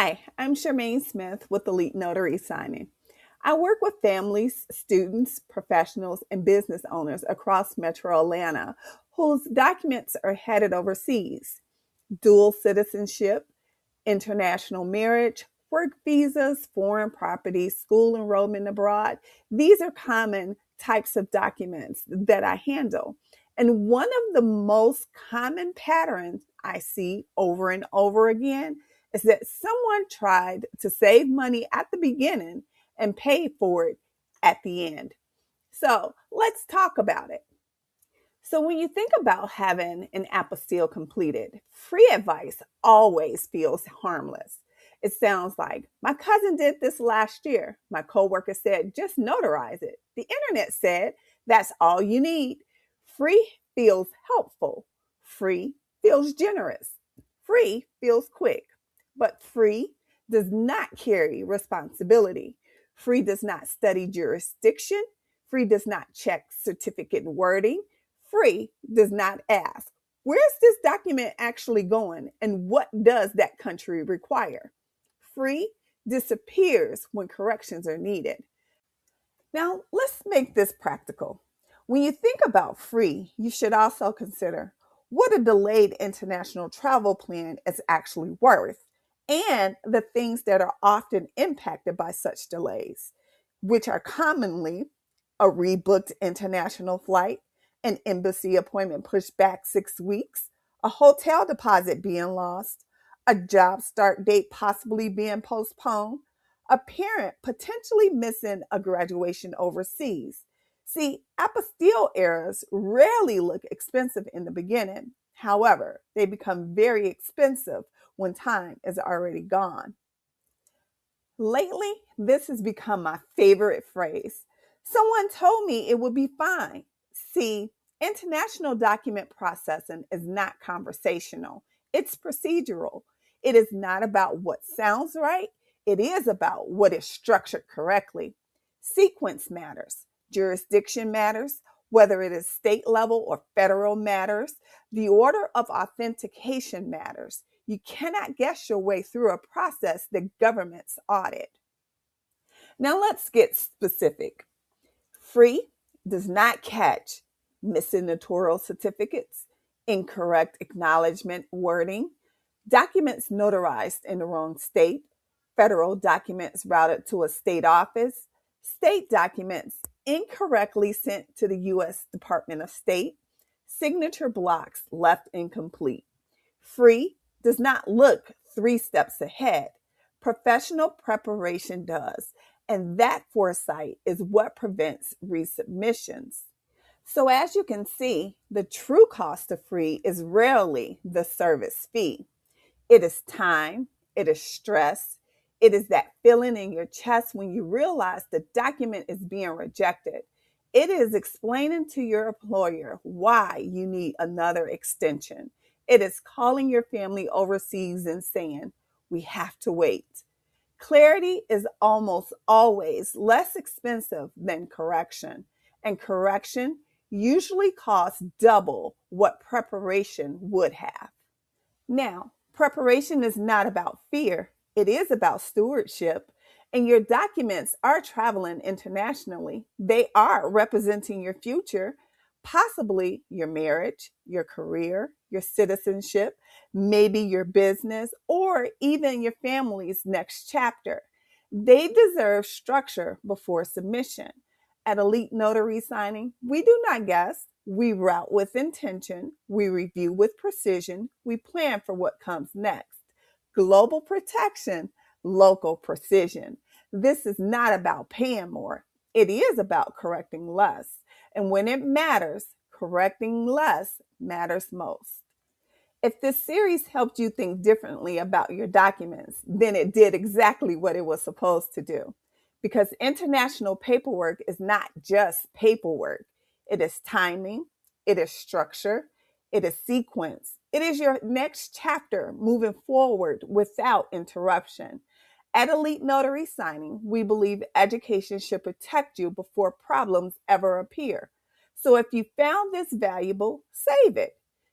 Hi, I'm Chermaine Smith with Elite Notary Signing. I work with families, students, professionals, and business owners across Metro Atlanta whose documents are headed overseas. Dual citizenship, international marriage, work visas, foreign property, school enrollment abroad. These are common types of documents that I handle. And one of the most common patterns I see over and over again is that someone tried to save money at the beginning and pay for it at the end. So let's talk about it. So, when you think about having an apostille completed, free advice always feels harmless. It sounds like my cousin did this last year. My coworker said, just notarize it. The internet said, that's all you need. Free feels helpful. Free feels generous. Free feels quick. But free does not carry responsibility. Free does not study jurisdiction. Free does not check certificate wording. Free does not ask, where's this document actually going and what does that country require? Free disappears when corrections are needed. Now, let's make this practical. When you think about free, you should also consider what a delayed international travel plan is actually worth and the things that are often impacted by such delays, which are commonly a rebooked international flight, an embassy appointment pushed back 6 weeks, a hotel deposit being lost, a job start date possibly being postponed, a parent potentially missing a graduation overseas. See, apostille errors rarely look expensive in the beginning. However, they become very expensive when time is already gone. Lately, this has become my favorite phrase. Someone told me it would be fine. See, international document processing is not conversational, it's procedural. It is not about what sounds right, it is about what is structured correctly. Sequence matters, jurisdiction matters, whether it is state level or federal matters. The order of authentication matters. You cannot guess your way through a process that governments audit. Now let's get specific. Free does not catch missing notarial certificates, incorrect acknowledgement wording, documents notarized in the wrong state, federal documents routed to a state office, state documents incorrectly sent to the U.S. Department of State, signature blocks left incomplete. Free does not look 3 steps ahead. Professional preparation does, and that foresight is what prevents resubmissions. So, as you can see, the true cost of free is rarely the service fee. It is time, it is stress, it is that feeling in your chest when you realize the document is being rejected. It is explaining to your employer why you need another extension. It is calling your family overseas and saying, we have to wait. Clarity is almost always less expensive than correction, and correction usually costs double what preparation would have. Now, preparation is not about fear, it is about stewardship. And your documents are traveling internationally. They are representing your future, possibly your marriage, your career, your citizenship, maybe your business, or even your family's next chapter. They deserve structure before submission. At Elite Notary Signing, we do not guess. We route with intention. We review with precision. We plan for what comes next. Global protection, local precision. This is not about paying more. It is about correcting less. And when it matters, correcting less matters most. If this series helped you think differently about your documents, then it did exactly what it was supposed to do. Because international paperwork is not just paperwork, it is timing, it is structure, it is sequence, it is your next chapter moving forward without interruption. At Elite Notary Signing, we believe education should protect you before problems ever appear. So if you found this valuable, save it.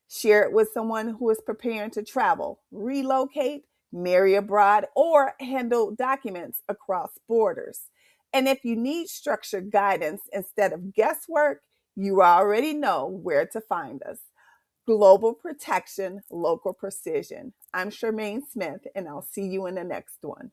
Share it with someone who is preparing to travel, relocate, marry abroad, or handle documents across borders. And if you need structured guidance instead of guesswork, you already know where to find us. Global protection, local precision. I'm Chermaine Smith, and I'll see you in the next one.